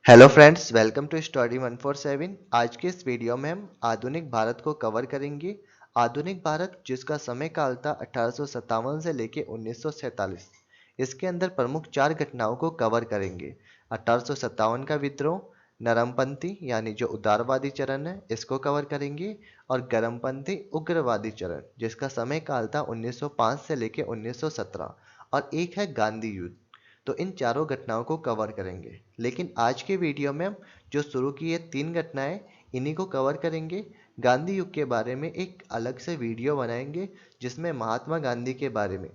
Hello friends, welcome to study 147। आज के इस वीडियो में हम आधुनिक भारत को कवर करेंगे। आधुनिक भारत जिसका समय काल था 1857 से लेके 1947। इसके अंदर प्रमुख चार घटनाओं को कवर करेंगे। 1857 का विद्रोह, नरमपंथी यानी जो उदारवादी चरण है इसको कवर करेंगे, और गर्मपंथी उग्रवादी चरण जिसका समय काल था 1905 से लेके 1917, और एक है गांधी युद्ध। तो इन चारों घटनाओं को कवर करेंगे, लेकिन आज के वीडियो में हम जो शुरू की है तीन घटनाएं इन्हीं को कवर करेंगे। गांधी युग के बारे में एक अलग से वीडियो बनाएंगे जिसमें महात्मा गांधी के बारे में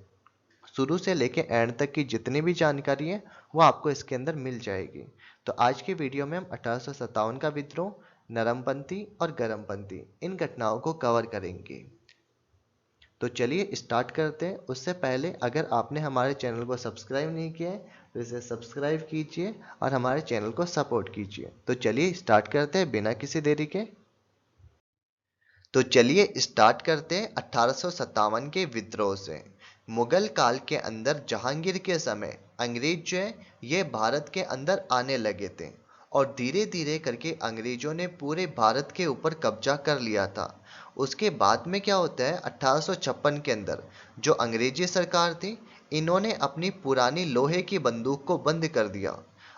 शुरू से लेके एंड तक की जितनी भी जानकारी है वो आपको इसके अंदर मिल जाएगी। तो आज के वीडियो में हम 1857 का विद्रोह, नरमपंथी और गरमपंथी इन घटनाओं को कवर करेंगे। तो चलिए स्टार्ट करते हैं। उससे पहले अगर आपने हमारे चैनल को सब्सक्राइब नहीं किया है तो इसे सब्सक्राइब कीजिए और हमारे चैनल को सपोर्ट कीजिए। तो चलिए स्टार्ट करते हैं बिना किसी देरी के। तो चलिए स्टार्ट करते हैं 1857 के विद्रोह से। मुगल काल के अंदर जहांगीर के समय अंग्रेज जो है ये भारत के अंदर आने लगे थे, और धीरे धीरे करके अंग्रेजों ने पूरे भारत के ऊपर कब्जा कर लिया था। उसके बाद में क्या होता है, 1856 के अंदर जो अंग्रेजी सरकार थी इन्होंने अपनी पुरानी लोहे की बंदूक को बंद कर दिया,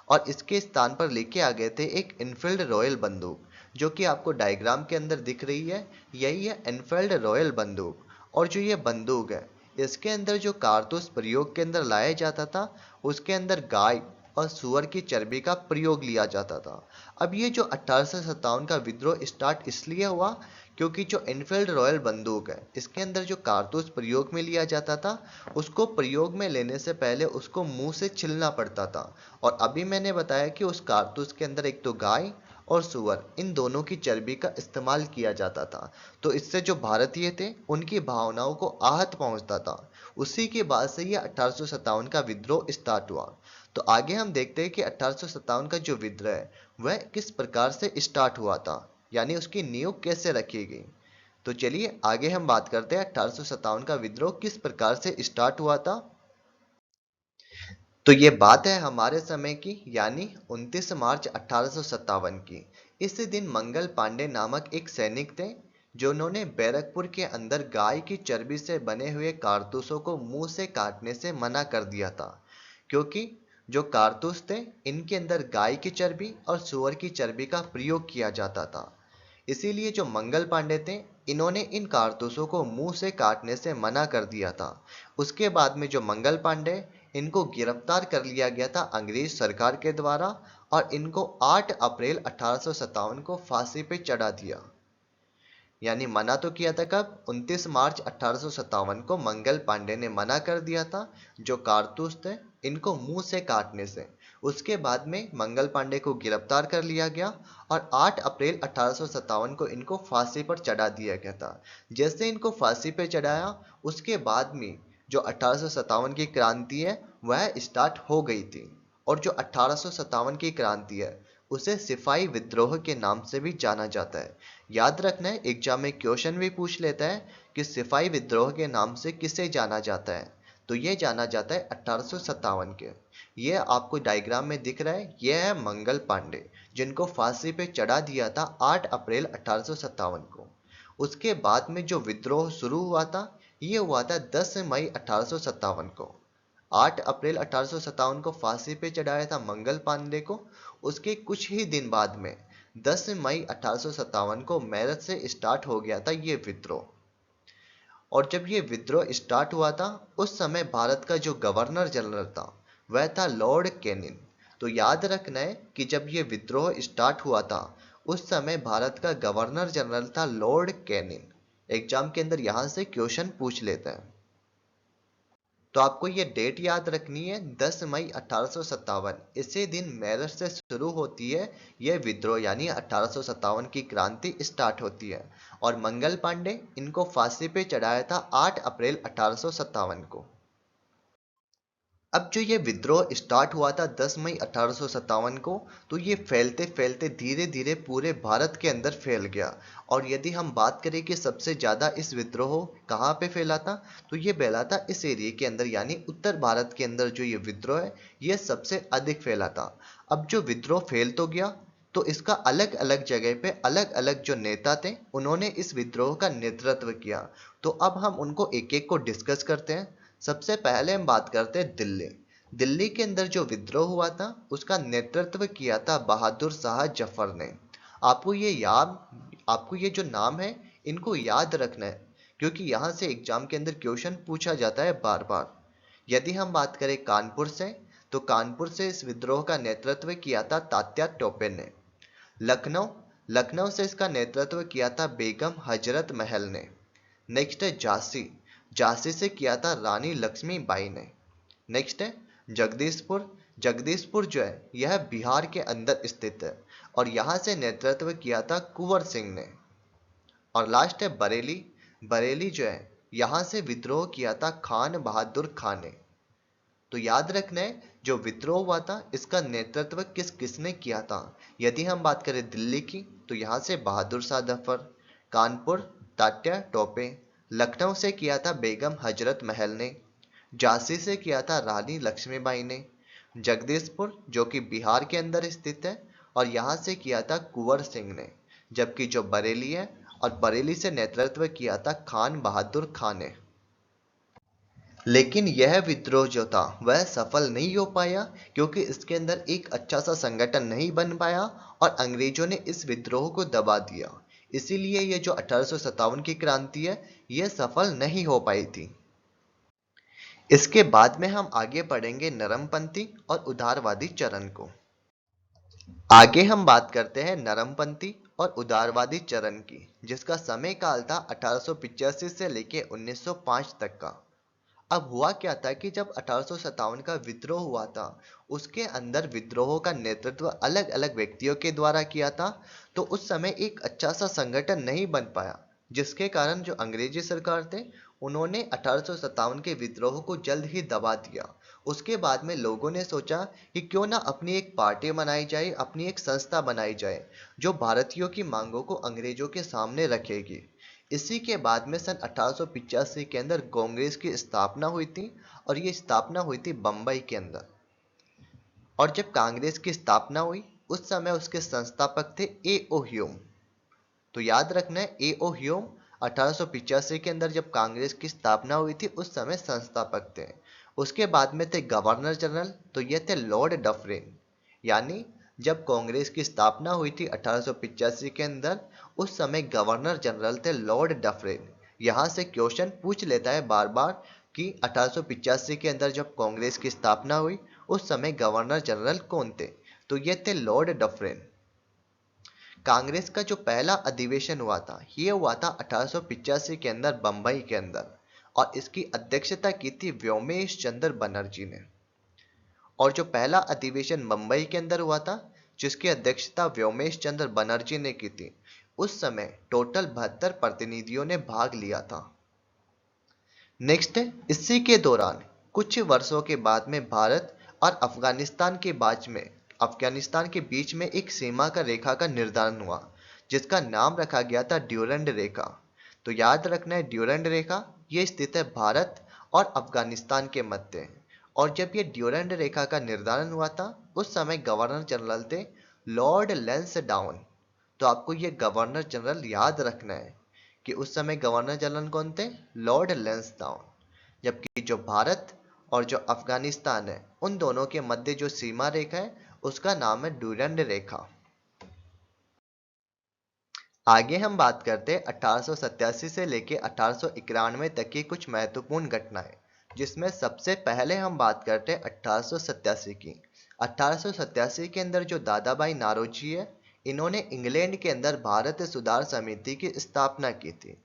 और इसके स्थान पर लेके आ गए थे एक इनफील्ड रॉयल बंदूक, जो कि आपको डायग्राम के अंदर दिख रही है। यही है एनफील्ड रॉयल बंदूक। और जो ये बंदूक है इसके अंदर जो कारतूस प्रयोग के अंदर लाया जाता था उसके अंदर गाय और सुअर की चर्बी का प्रयोग लिया जाता था। अब ये जो 1857 का विद्रोह स्टार्ट इसलिए हुआ क्योंकि जो एनफील्ड रॉयल बंदूक है इसके अंदर जो कारतूस प्रयोग में लिया जाता था उसको प्रयोग में लेने से पहले उसको मुंह से छिलना पड़ता था। और अभी मैंने बताया कि उस कारतूस के अंदर एक तो गाय और सुअर इन दोनों की चर्बी का इस्तेमाल किया जाता था। तो इससे जो भारतीय थे उनकी भावनाओं को आहत पहुंचता था। उसी के बाद से ये 1857 का विद्रोह स्टार्ट हुआ। तो आगे हम देखते हैं कि 1857 का जो विद्रोह है वह किस प्रकार से स्टार्ट हुआ था, यानी उसकी नींव कैसे रखी गई। तो चलिए आगे हम बात करते हैं 1857 का विद्रोह किस प्रकार से स्टार्ट हुआ था। तो ये बात है हमारे समय की, यानी 29 मार्च 1857 की। इस दिन मंगल पांडे नामक एक सैनिक थे जिन्होंने बैरकपुर के अंदर गाय की चर्बी से बने हुए कारतूसों को मुंह से काटने से मना कर दिया था, क्योंकि जो कारतूस थे इनके अंदर गाय की चर्बी और सुअर की चर्बी का प्रयोग किया जाता था। इसीलिए जो मंगल पांडे थे इन्होंने इन कारतूसों को मुंह से काटने से मना कर दिया था। उसके बाद में जो मंगल पांडे इनको गिरफ्तार कर लिया गया था अंग्रेज सरकार के द्वारा, और इनको 8 अप्रैल 1857 को फांसी पे चढ़ा दिया। यानी मना तो किया था कब, 29 मार्च 1857 को मंगल पांडे ने मना कर दिया था जो कारतूस थे इनको मुंह से काटने से। उसके बाद में मंगल पांडे को गिरफ्तार कर लिया गया और 8 अप्रैल 1857 को इनको फांसी पर चढ़ा दिया गया था। जैसे इनको फांसी पर चढ़ाया उसके बाद में जो 1857 की क्रांति है वह स्टार्ट हो गई थी। और जो 1857 की क्रांति है उसे सिपाही विद्रोह के नाम से भी जाना जाता है। याद रखना है, एग्जाम में क्वेश्चन भी पूछ लेता है कि सिपाही विद्रोह के नाम से किसे जाना जाता है। तो ये जाना जाता है 1857 के। ये आपको डायग्राम में दिख रहा है, ये है मंगल पांडे जिनको फांसी पे चढ़ा दिया था 8 अप्रैल 1857 को। उसके बाद में जो विद्रोह शुरू हुआ था ये हुआ था 10 मई 1857 को। 8 अप्रैल 1857 को फांसी पे चढ़ाया था मंगल पांडे को। उसके कुछ ही दिन बाद में 10 मई 1857 को मेरठ से स्टार्ट हो गया था ये विद्रोह। और जब ये विद्रोह स्टार्ट हुआ था उस समय भारत का जो गवर्नर जनरल था वह था लॉर्ड कैनिंग। तो याद रखना है कि जब ये विद्रोह स्टार्ट हुआ था उस समय भारत का गवर्नर जनरल था लॉर्ड कैनिंग। एग्जाम के अंदर यहां से क्वेश्चन पूछ लेता है। तो आपको ये डेट याद रखनी है, 10 मई 1857। इसी दिन मेरठ से शुरू होती है यह विद्रोह, यानी 1857 की क्रांति स्टार्ट होती है। और मंगल पांडे इनको फांसी पे चढ़ाया था 8 अप्रैल 1857 को। अब जो ये विद्रोह स्टार्ट हुआ था 10 मई 1857 को, तो ये फैलते फैलते धीरे धीरे पूरे भारत के अंदर फैल गया। और यदि हम बात करें कि सबसे ज़्यादा इस विद्रोह कहाँ पे फैला था, तो ये फैला था इस एरिया के अंदर, यानी उत्तर भारत के अंदर जो ये विद्रोह है ये सबसे अधिक फैला था। अब जो विद्रोह फैल तो गया, तो इसका अलग अलग जगह पे अलग अलग जो नेता थे उन्होंने इस विद्रोह का नेतृत्व किया। तो अब हम उनको एक एक को डिस्कस करते हैं। सबसे पहले हम बात करते हैं दिल्ली। दिल्ली के अंदर जो विद्रोह हुआ था उसका नेतृत्व किया था बहादुर शाह जफर ने। आपको ये जो नाम है इनको याद रखना है, क्योंकि यहाँ से एग्जाम के अंदर क्वेश्चन पूछा जाता है बार बार। यदि हम बात करें कानपुर से, तो कानपुर से इस विद्रोह का नेतृत्व किया था तात्या टोपे ने। लखनऊ लखनऊ से इसका नेतृत्व किया था बेगम हजरत महल ने। नेक्स्ट है झांसी। झांसी से किया था रानी लक्ष्मीबाई ने। नेक्स्ट है जगदीशपुर। जगदीशपुर जो है यह बिहार के अंदर स्थित है और यहां से नेतृत्व किया था कुंवर सिंह ने। और लास्ट है बरेली। बरेली जो है यहां से विद्रोह किया था खान बहादुर खान ने। तो याद रखना है जो विद्रोह हुआ था इसका नेतृत्व किस किसने किया था। यदि हम बात करें दिल्ली की, तो यहां से बहादुर शाह जफर। कानपुर तात्या टोपे। लखनऊ से किया था बेगम हजरत महल ने। झांसी से किया था रानी लक्ष्मीबाई ने। जगदीशपुर जो कि बिहार के अंदर स्थित है, और यहां से किया था कुंवर सिंह ने। जबकि जो बरेली है, और बरेली से नेतृत्व किया था खान बहादुर खान ने। लेकिन यह विद्रोह जो था वह सफल नहीं हो पाया, क्योंकि इसके अंदर एक अच्छा सा संगठन नहीं बन पाया और अंग्रेजों ने इस विद्रोह को दबा दिया। इसीलिए ये जो 1857 की क्रांति है यह सफल नहीं हो पाई थी। इसके बाद में हम आगे पढ़ेंगे नरमपंथी और उदारवादी चरण को। आगे हम बात करते हैं नरमपंथी और उदारवादी चरण की, जिसका समय काल था 1885 से लेके 1905 तक का। अब हुआ क्या था कि जब 1857 का विद्रोह हुआ था, उसके अंदर विद्रोह का नेतृत्व अलग अलग व्यक्तियों के द्वारा किया था। तो उस समय एक अच्छा सा संगठन नहीं बन पाया, जिसके कारण जो अंग्रेजी सरकार थे उन्होंने 1857 के विद्रोह को जल्द ही दबा दिया। उसके बाद में लोगों ने सोचा कि क्यों ना अपनी एक पार्टी बनाई जाए, अपनी एक संस्था बनाई जाए जो भारतीयों की मांगों को अंग्रेजों के सामने रखेगी। इसी के बाद में सन 1885 के अंदर कांग्रेस की स्थापना हुई थी, और ये स्थापना हुई थी बम्बई के अंदर। और जब कांग्रेस की स्थापना हुई उस समय उसके संस्थापक थे ए ओ ह्यूम। तो याद रखना है ए ओ ह्यूम 1885 के अंदर जब कांग्रेस की स्थापना हुई थी उस समय संस्थापक थे। उसके बाद में थे गवर्नर जनरल, तो ये थे लॉर्ड डफरिन। यानी जब कांग्रेस की स्थापना हुई थी 1885 के अंदर, उस समय गवर्नर जनरल थे लॉर्ड डफरिन। यहां से क्वेश्चन पूछ लेता है बार बार कि 1885 के अंदर जब कांग्रेस की स्थापना हुई उस समय गवर्नर जनरल कौन थे, तो ये थे लॉर्ड डफरिन। कांग्रेस का जो पहला अधिवेशन हुआ था ये हुआ था 1885 के अंदर बंबई के अंदर, और इसकी अध्यक्षता की थी व्योमेश चंद्र बनर्जी ने। और जो पहला अधिवेशन मुंबई के अंदर हुआ था जिसकी अध्यक्षता व्योमेश चंद्र बनर्जी ने की थी, उस समय टोटल 72 प्रतिनिधियों ने भाग लिया था। नेक्स्ट है इसी के दौरान कुछ वर्षों के बाद में भारत और अफगानिस्तान के बीच में एक सीमा का रेखा का निर्धारण हुआ, जिसका नाम रखा गया था ड्यूरंड रेखा। तो याद रखना है ड्यूरंड रेखा ये स्थित है भारत और अफगानिस्तान के मध्य। और जब ये ड्यूरंड रेखा का निर्धारण हुआ था उस समय गवर्नर जनरल थे लॉर्ड लैंसडाउन। तो आपको ये गवर्नर जनरल याद रखना है कि उस समय गवर्नर जनरल कौन थे, लॉर्ड लैंसडाउन। जबकि जो भारत और जो अफगानिस्तान है उन दोनों के मध्य जो सीमा रेखा है उसका नाम है ड्यूरंड रेखा। आगे हम बात करते हैं 1887 से लेकर 1891 तक की कुछ महत्वपूर्ण घटनाएं, जिसमें सबसे पहले हम बात करते हैं 1887 की। 1887 के अंदर जो दादा भाई नारोजी है इन्होंने इंग्लैंड के अंदर भारत सुधार समिति की स्थापना की थी।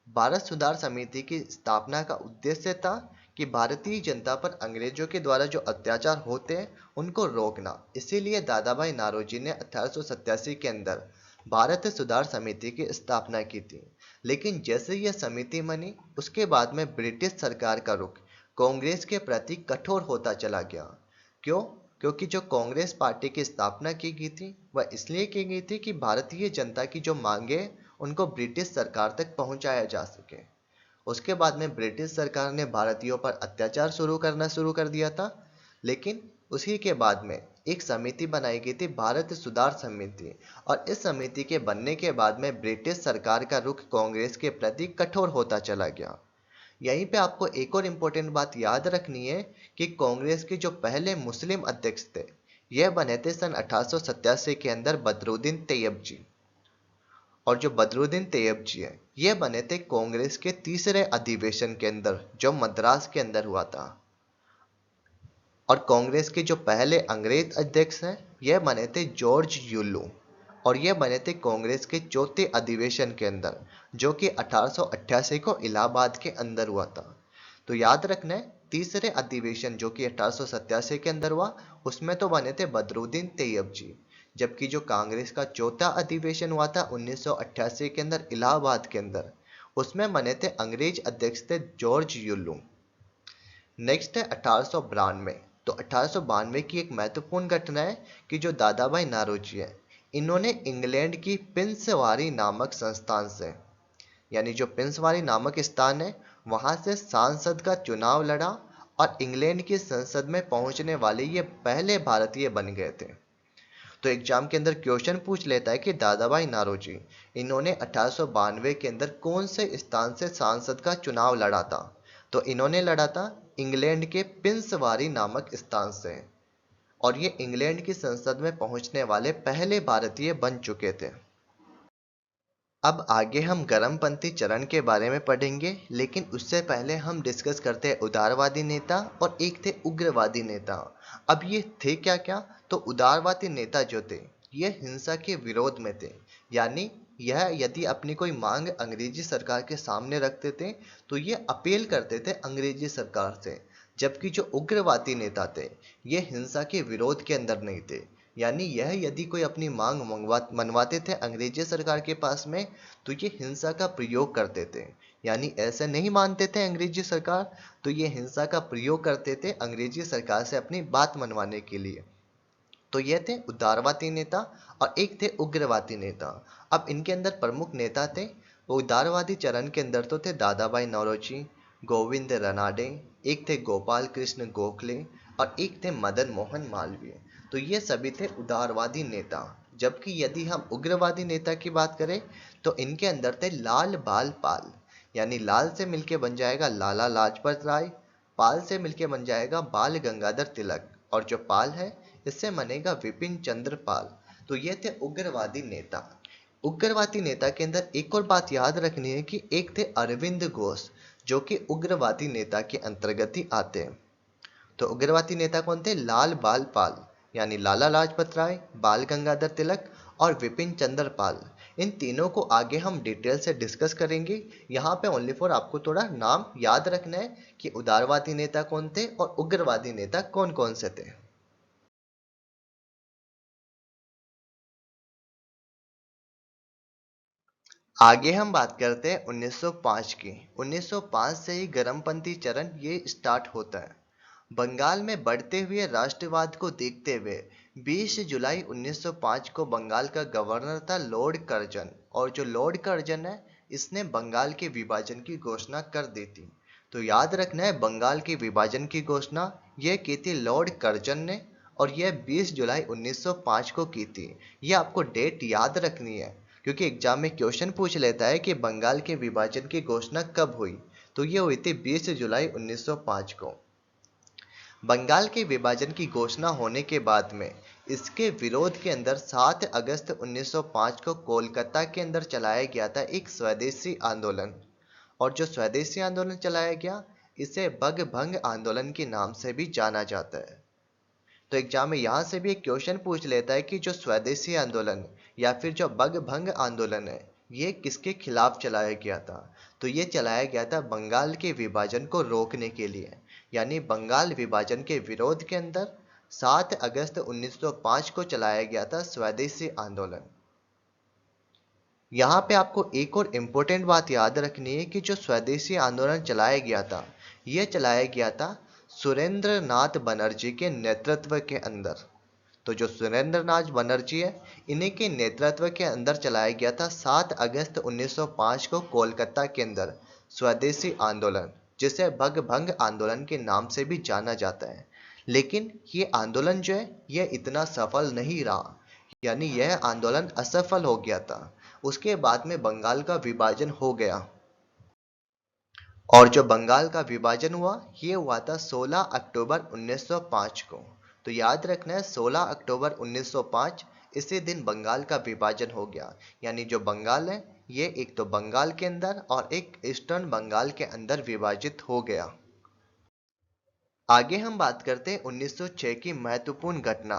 भारत सुधार समिति की स्थापना का उद्देश्य था कि भारतीय जनता पर अंग्रेजों के द्वारा जो अत्याचार होते हैं उनको रोकना। इसीलिए दादा भाई नारोजी ने 1887 के अंदर भारत सुधार समिति की स्थापना की थी। लेकिन जैसे यह समिति बनी उसके बाद में ब्रिटिश सरकार का रुख कांग्रेस के प्रति कठोर होता चला गया। क्यों? क्योंकि जो कांग्रेस पार्टी की स्थापना की गई थी वह इसलिए की गई थी कि भारतीय जनता की जो मांगे उनको ब्रिटिश सरकार तक पहुंचाया जा सके। उसके बाद में ब्रिटिश सरकार ने भारतीयों पर अत्याचार शुरू कर दिया था। लेकिन उसी के बाद में एक समिति बनाई गई थी, भारत सुधार समिति, और इस समिति के बनने के बाद में ब्रिटिश सरकार का रुख कांग्रेस के प्रति कठोर होता चला गया। यहीं पे आपको एक और इम्पोर्टेंट बात याद रखनी है कि कांग्रेस के जो पहले मुस्लिम अध्यक्ष थे यह बने थे सन 1887 के अंदर बदरुद्दीन तैयब जी। और जो बदरुद्दीन तैयब जी है ये बने थे कांग्रेस के तीसरे अधिवेशन के अंदर जो मद्रास के अंदर हुआ था। और कांग्रेस के जो पहले अंग्रेज अध्यक्ष हैं यह बने थे जॉर्ज यूलू, और ये बने थे कांग्रेस के चौथे अधिवेशन के अंदर जो कि 1888 को इलाहाबाद के अंदर हुआ था। तो याद रखना है, तीसरे अधिवेशन जो कि 1887 के अंदर हुआ उसमें तो बने थे बदरुद्दीन तैयब जी, जबकि जो कांग्रेस का चौथा अधिवेशन हुआ था 1988 के अंदर इलाहाबाद के अंदर उसमें बने थे अंग्रेज अध्यक्ष थे जॉर्ज यूलू। नेक्स्ट है 1892। तो 1892 की एक महत्वपूर्ण घटना है कि जो दादा भाई नारोजी है इन्होंने इंग्लैंड की पिंसवारी नामक संस्थान से, यानी जो पिंसवारी नामक स्थान है वहां से सांसद का चुनाव लड़ा और इंग्लैंड की संसद में पहुंचने वाले ये पहले भारतीय बन गए थे। तो एग्जाम के अंदर क्वेश्चन पूछ लेता है कि दादा भाई नारोजी इन्होंने 1892 के अंदर कौन से स्थान से सांसद का चुनाव लड़ा था। तो इन्होंने लड़ा था इंग्लैंड के पिंसवारी नामक स्थान से, और ये इंग्लैंड की संसद में पहुंचने वाले पहले भारतीय बन चुके थे। अब आगे हम गर्मपंथी चरण के बारे में पढ़ेंगे, लेकिन उससे पहले हम डिस्कस करते हैं उदारवादी नेता और एक थे उग्रवादी नेता। अब ये थे क्या क्या? तो उदारवादी नेता जो थे ये हिंसा के विरोध में थे, यानी यह यदि अपनी कोई मांग अंग्रेजी सरकार के सामने रखते थे तो ये अपील करते थे अंग्रेजी सरकार से। जबकि जो उग्रवादी नेता थे ये हिंसा के विरोध के अंदर नहीं थे, यानी यह यदि कोई अपनी मांग मनवाते थे अंग्रेजी सरकार के पास में तो ये हिंसा का प्रयोग करते थे, यानी ऐसे नहीं मानते थे अंग्रेजी सरकार तो ये हिंसा का प्रयोग करते थे अंग्रेजी सरकार से अपनी बात मनवाने के लिए। तो ये थे उदारवादी नेता और एक थे उग्रवादी नेता। अब इनके अंदर प्रमुख नेता थे, वो उदारवादी चरण के अंदर तो थे दादा भाई नौरोजी, गोविंद रनाडे, एक थे गोपाल कृष्ण गोखले और एक थे मदन मोहन मालवीय। तो ये सभी थे उदारवादी नेता। जबकि यदि हम उग्रवादी नेता की बात करें तो इनके अंदर थे लाल बाल पाल, यानी लाल से मिलके बन जाएगा लाला लाजपत राय, पाल से मिलके बन जाएगा बाल गंगाधर तिलक, और जो पाल है इससे बनेगा विपिन चंद्र पाल। तो ये थे उग्रवादी नेता। उग्रवादी नेता के अंदर एक और बात याद रखनी है कि एक थे अरविंद घोष जो कि उग्रवादी नेता के अंतर्गत ही आते हैं। तो उग्रवादी नेता कौन थे? लाल बाल पाल, यानी लाला लाजपत राय, बाल गंगाधर तिलक और विपिन चंद्र पाल। इन तीनों को आगे हम डिटेल से डिस्कस करेंगे। यहाँ पे ओनली फॉर आपको थोड़ा नाम याद रखना है कि उदारवादी नेता कौन थे और उग्रवादी नेता कौन कौन से थे। आगे हम बात करते हैं 1905 की। 1905 से ही गर्मपंथी चरण ये स्टार्ट होता है। बंगाल में बढ़ते हुए राष्ट्रवाद को देखते हुए 20 जुलाई 1905 को बंगाल का गवर्नर था लॉर्ड कर्जन, और जो लॉर्ड कर्जन है इसने बंगाल के विभाजन की घोषणा कर दी थी। तो याद रखना है बंगाल के विभाजन की घोषणा यह की थी लॉर्ड कर्जन ने, और यह 20 जुलाई 1905 को की थी। यह आपको डेट याद रखनी है क्योंकि एग्जाम में क्वेश्चन पूछ लेता है कि बंगाल के विभाजन की घोषणा कब हुई। तो यह हुई थी 20 जुलाई 1905 को। बंगाल के विभाजन की घोषणा होने के बाद में इसके विरोध के अंदर 7 अगस्त 1905 को कोलकाता के अंदर चलाया गया था एक स्वदेशी आंदोलन, और जो स्वदेशी आंदोलन चलाया गया इसे बग भंग आंदोलन के नाम से भी जाना जाता है। तो एग्जाम में यहां से भी एक क्वेश्चन पूछ लेता है कि जो स्वदेशी आंदोलन या फिर जो बग भंग आंदोलन है ये किसके खिलाफ चलाया गया था। तो ये चलाया गया था बंगाल के विभाजन को रोकने के लिए, यानी बंगाल विभाजन के विरोध के अंदर 7 अगस्त 1905 को चलाया गया था स्वदेशी आंदोलन। यहाँ पे आपको एक और इम्पोर्टेंट बात याद रखनी है कि जो स्वदेशी आंदोलन चलाया गया था यह चलाया गया था सुरेंद्र नाथ बनर्जी के नेतृत्व के अंदर। तो जो सुरेंद्र नाथ बनर्जी है, इन्हीं के नेतृत्व के अंदर चलाया गया था 7 अगस्त 1905 को कोलकाता के अंदर स्वदेशी आंदोलन, जिसे भग भंग आंदोलन के नाम से भी जाना जाता है। लेकिन ये आंदोलन जो है यह इतना सफल नहीं रहा, यानी यह आंदोलन असफल हो गया था। उसके बाद में बंगाल का विभाजन हो गया, और जो बंगाल का विभाजन हुआ ये हुआ था 16 अक्टूबर 1905 को। तो याद रखना है 16 अक्टूबर 1905 इसी दिन बंगाल का विभाजन हो गया। यानी जो बंगाल है ये एक तो बंगाल के अंदर और एक ईस्टर्न बंगाल के अंदर विभाजित हो गया। आगे हम बात करते हैं 1906 की महत्वपूर्ण घटना।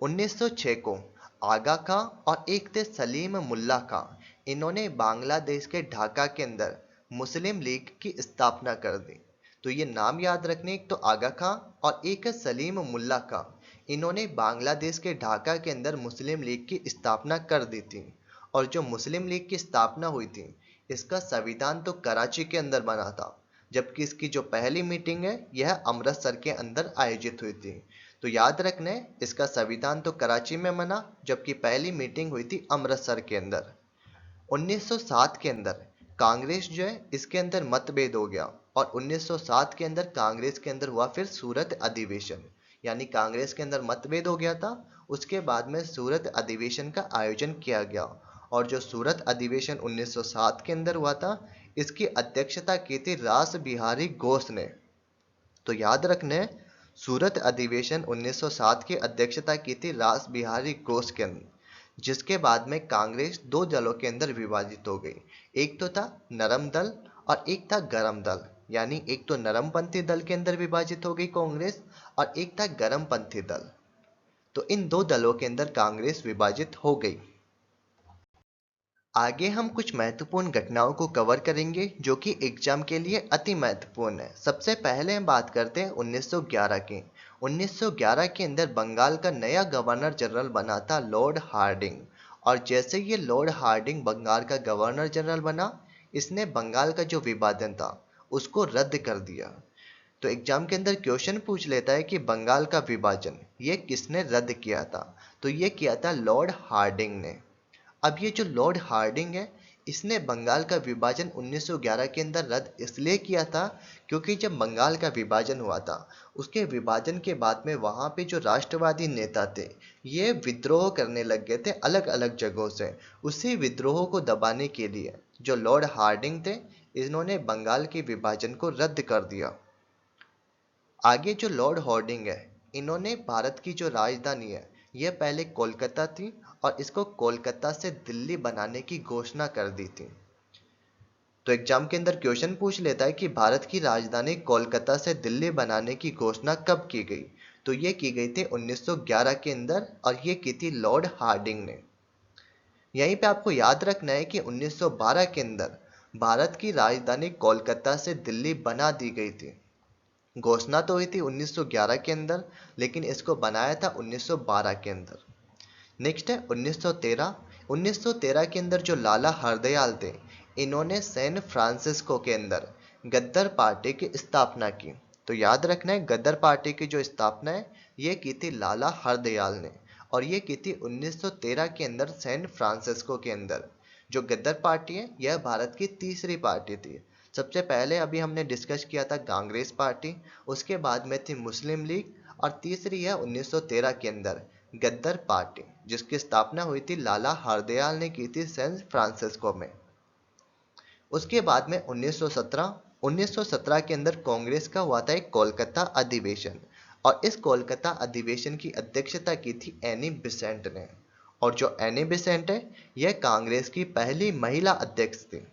1906 को आगा खां और एक थे सलीम मुल्ला खां, इन्होंने बांग्लादेश के ढाका के अंदर मुस्लिम लीग की स्थापना कर दी। तो ये नाम याद रखने, एक तो आगा खां और एक है सलीम मुल्ला खां, इन्होंने बांग्लादेश के ढाका के अंदर मुस्लिम लीग की स्थापना कर दी थी। और जो मुस्लिम लीग की स्थापना हुई थी इसका संविधान तो कराची के अंदर बना था, जबकि इसकी जो पहली मीटिंग है यह अमृतसर के अंदर आयोजित हुई थी। तो याद रखने, इसका संविधान तो कराची में बना जबकि पहली मीटिंग हुई थी अमृतसर के अंदर। 1907 के अंदर कांग्रेस जो है इसके अंदर मतभेद हो गया, और 1907 के अंदर कांग्रेस के अंदर हुआ फिर सूरत अधिवेशन। यानी कांग्रेस के अंदर मतभेद हो गया था, उसके बाद में सूरत अधिवेशन का आयोजन किया गया। और जो सूरत अधिवेशन 1907 के अंदर हुआ था इसकी अध्यक्षता की थी रास बिहारी घोष ने। तो याद रखने, सूरत अधिवेशन 1907 की अध्यक्षता की थी रास बिहारी घोष के अंदर, जिसके बाद में कांग्रेस दो दलों के अंदर विभाजित हो गई। एक तो था नरम दल और एक था गरम दल। यानी एक तो नरमपंथी दल के अंदर विभाजित हो गई कांग्रेस और एक था गरमपंथी दल। तो इन दो दलों के अंदर कांग्रेस विभाजित हो गई। आगे हम कुछ महत्वपूर्ण घटनाओं को कवर करेंगे जो कि एग्जाम के लिए अति महत्वपूर्ण है। सबसे पहले हम बात करते हैं 1911 की। 1911 के अंदर बंगाल का नया गवर्नर जनरल बना था लॉर्ड हार्डिंग, और जैसे ये लॉर्ड हार्डिंग बंगाल का गवर्नर जनरल बना, इसने बंगाल का जो विभाजन था उसको रद्द कर दिया। तो एग्जाम के अंदर क्वेश्चन पूछ लेता है कि बंगाल का विभाजन ये किसने रद्द किया था, तो ये किया था लॉर्ड हार्डिंग ने। अब ये जो लॉर्ड हार्डिंग है इसने बंगाल का विभाजन 1911 के अंदर रद्द इसलिए किया था क्योंकि जब बंगाल का विभाजन हुआ था उसके विभाजन के बाद में वहाँ पे जो राष्ट्रवादी नेता थे ये विद्रोह करने लग गए थे अलग अलग जगहों से। उसी विद्रोह को दबाने के लिए जो लॉर्ड हार्डिंग थे इन्होंने बंगाल के विभाजन को रद्द कर दिया। आगे जो लॉर्ड हार्डिंग है इन्होंने भारत की जो राजधानी है यह पहले कोलकाता थी और इसको कोलकाता से दिल्ली बनाने की घोषणा कर दी थी। तो एग्जाम के अंदर क्वेश्चन पूछ लेता है कि भारत की राजधानी कोलकाता से दिल्ली बनाने की घोषणा कब की गई, तो ये की गई थी 1911 के अंदर और ये की थी लॉर्ड हार्डिंग ने। यहीं पे आपको याद रखना है कि 1912 के अंदर भारत की राजधानी कोलकाता से दिल्ली बना दी गई थी। घोषणा तो हुई थी 1911 के अंदर लेकिन इसको बनाया था 1912 के अंदर। नेक्स्ट है 1913। 1913 के अंदर जो लाला हरदयाल थे इन्होंने सैन फ्रांसिस्को के अंदर गद्दर पार्टी की स्थापना की। तो याद रखना है गद्दर पार्टी की जो स्थापना है ये की थी लाला हरदयाल ने, और ये की थी 1913 के अंदर सैन फ्रांसिस्को के अंदर। जो गद्दर पार्टी है यह भारत की तीसरी पार्टी थी। सबसे पहले अभी हमने डिस्कस किया था कांग्रेस पार्टी, उसके बाद में थी मुस्लिम लीग, और तीसरी है 1913 के अंदर गद्दर पार्टी जिसकी स्थापना हुई थी लाला हरदयाल ने की थी सैन फ्रांसिस्को में। उसके बाद में 1917 के अंदर कांग्रेस का हुआ था एक कोलकाता अधिवेशन, और इस कोलकाता अधिवेशन की अध्यक्षता की थी एनी बेसेंट ने। और जो एनी बेसेंट है यह कांग्रेस की पहली महिला अध्यक्ष थी।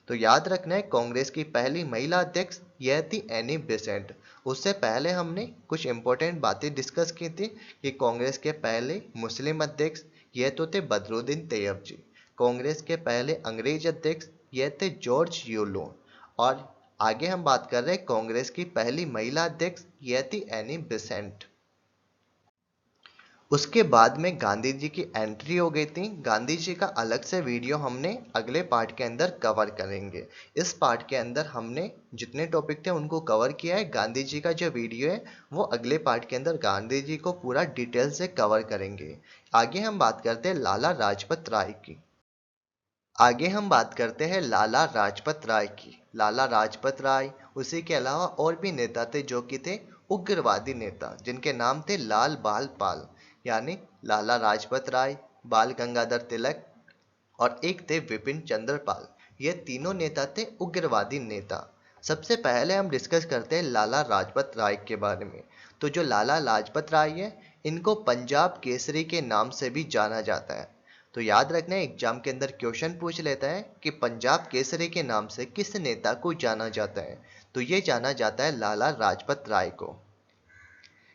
तो याद रखना है कांग्रेस की पहली महिला अध्यक्ष यह थी एनी बेसेंट। उससे पहले हमने कुछ इंपॉर्टेंट बातें डिस्कस की थी कि कांग्रेस के पहले मुस्लिम अध्यक्ष यह तो थे बदरुद्दीन तैयब जी, कांग्रेस के पहले अंग्रेज अध्यक्ष यह थे जॉर्ज यूलो, और आगे हम बात कर रहे हैं कांग्रेस की पहली महिला अध्यक्ष यह थी एनी बेसेंट। उसके बाद में गांधी जी की एंट्री हो गई थी। गांधी जी का अलग से वीडियो हमने अगले पार्ट के अंदर कवर करेंगे। इस पार्ट के अंदर हमने जितने टॉपिक थे उनको कवर किया है। गांधी जी का जो वीडियो है वो अगले पार्ट के अंदर गांधी जी को पूरा डिटेल से कवर करेंगे। आगे हम बात करते हैं लाला लाजपत राय की। आगे हम बात करते हैं लाला लाजपत राय की। लाला लाजपत राय, उसी के अलावा और भी नेता थे जो कि थे उग्रवादी नेता, जिनके नाम थे लाल बाल पाल, यानी लाला लाजपत राय, बाल गंगाधर तिलक और एक थे विपिन चंद्र पाल। ये तीनों नेता थे उग्रवादी नेता। सबसे पहले हम डिस्कस करते हैं लाला लाजपत राय के बारे में। तो जो लाला लाजपत राय है, इनको पंजाब केसरी के नाम से भी जाना जाता है। तो याद रखना, एग्जाम के अंदर क्वेश्चन पूछ लेता है कि पंजाब केसरी के नाम से किस नेता को जाना जाता है। तो ये जाना जाता है लाला लाजपत राय को।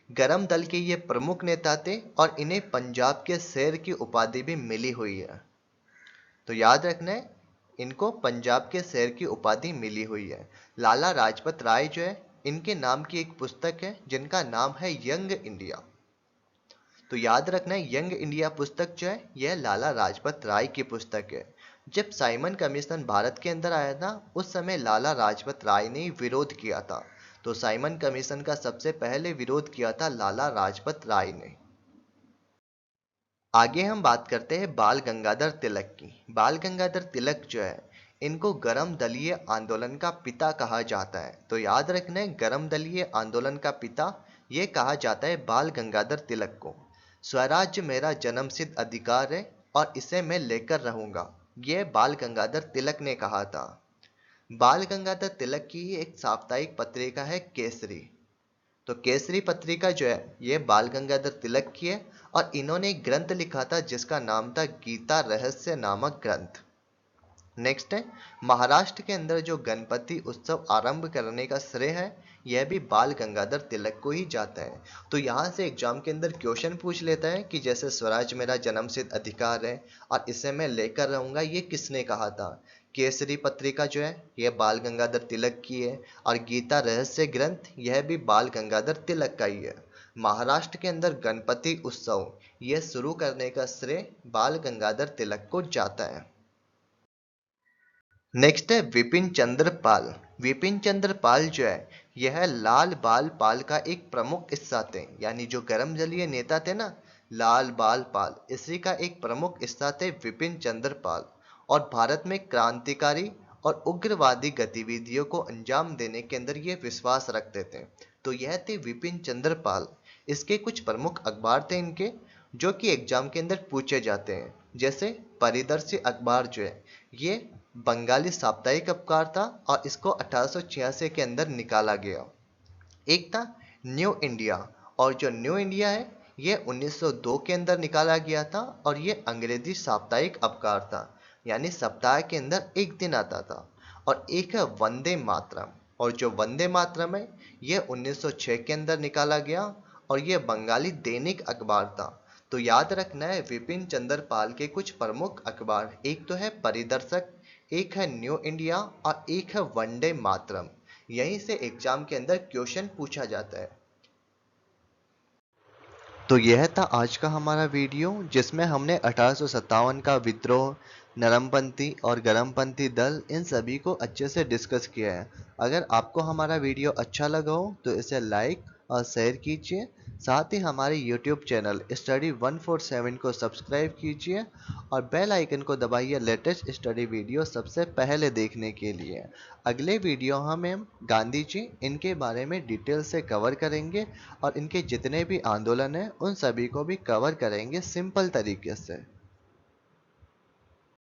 गरम दल के ये प्रमुख नेता थे और इन्हें पंजाब के शेर की उपाधि भी मिली हुई है। तो याद रखना है, इनको पंजाब के शेर की उपाधि मिली हुई है। लाला लाजपत राय जो है, इनके नाम की एक पुस्तक है जिनका नाम है यंग इंडिया। तो याद रखना है, यंग इंडिया पुस्तक जो है यह लाला लाजपत राय की पुस्तक है। जब साइमन कमीशन भारत के अंदर आया था, उस समय लाला लाजपत राय ने विरोध किया था। तो साइमन कमीशन का सबसे पहले विरोध किया था लाला लाजपत राय ने। आगे हम बात करते हैं बाल गंगाधर तिलक की। बाल गंगाधर तिलक जो है, इनको गरम दलीय आंदोलन का पिता कहा जाता है। तो याद रखना है, गरम दलीय आंदोलन का पिता ये कहा जाता है बाल गंगाधर तिलक को। स्वराज्य मेरा जन्मसिद्ध अधिकार है और इसे मैं लेकर रहूंगा, यह बाल गंगाधर तिलक ने कहा था। बाल गंगाधर तिलक की ही एक साप्ताहिक पत्रिका है केसरी। तो केसरी पत्रिका जो है ये बाल गंगाधर तिलक की है और इन्होंने एक ग्रंथ लिखा था जिसका नाम था गीता रहस्य नामक ग्रंथ। नेक्स्ट है, महाराष्ट्र के अंदर जो गणपति उत्सव आरंभ करने का श्रेय है, यह भी बाल गंगाधर तिलक को ही जाता है। तो यहाँ से एग्जाम के अंदर क्वेश्चन पूछ लेता है कि जैसे स्वराज मेरा जन्मसिद्ध अधिकार है और इसे मैं लेकर रहूंगा, ये किसने कहा था। केसरी पत्रिका जो है यह बाल गंगाधर तिलक की है और गीता रहस्य ग्रंथ यह भी बाल गंगाधर तिलक का ही है। महाराष्ट्र के अंदर गणपति उत्सव यह शुरू करने का श्रेय बाल गंगाधर तिलक को जाता है। नेक्स्ट है विपिन चंद्र पाल। विपिन चंद्र पाल जो है यह लाल बाल पाल का एक प्रमुख हिस्सा थे, यानी जो गरम जलीय नेता थे ना, लाल बाल पाल, इसी का एक प्रमुख हिस्सा थे विपिन चंद्र पाल। और भारत में क्रांतिकारी और उग्रवादी गतिविधियों को अंजाम देने के अंदर ये विश्वास रखते थे। तो यह थे विपिन चंद्र पाल। इसके कुछ प्रमुख अखबार थे इनके, जो कि एग्जाम के अंदर पूछे जाते हैं। जैसे परिदर्शी अखबार जो है ये बंगाली साप्ताहिक अखबार था और इसको 1886 के अंदर निकाला गया। एक था न्यू इंडिया, और जो न्यू इंडिया है ये 1902 के अंदर निकाला गया था और ये अंग्रेजी साप्ताहिक अखबार था, यानी सप्ताह के अंदर एक दिन आता था। और एक है वंदे मातरम, और जो वंदे मातरम है ये 1906 के अंदर निकाला गया और ये बंगाली दैनिक अखबार था। तो याद रखना है, विपिन चंद्र पाल के कुछ प्रमुख अखबार, एक तो है परिदर्शक, एक है न्यू इंडिया और एक है वंदे मातरम। यहीं से एग्जाम के अंदर क्वेश्चन पूछा जाता है। तो यह था आज का हमारा वीडियो, जिसमें हमने 1857 का विद्रोह, नरमपंथी और गरमपंथी दल, इन सभी को अच्छे से डिस्कस किया है। अगर आपको हमारा वीडियो अच्छा लगा हो तो इसे लाइक और शेयर कीजिए। साथ ही हमारे YouTube चैनल स्टडी 147 को सब्सक्राइब कीजिए और बेल आइकन को दबाइए लेटेस्ट स्टडी वीडियो सबसे पहले देखने के लिए। अगले वीडियो हम गांधी जी, इनके बारे में डिटेल से कवर करेंगे और इनके जितने भी आंदोलन हैं उन सभी को भी कवर करेंगे सिंपल तरीके से।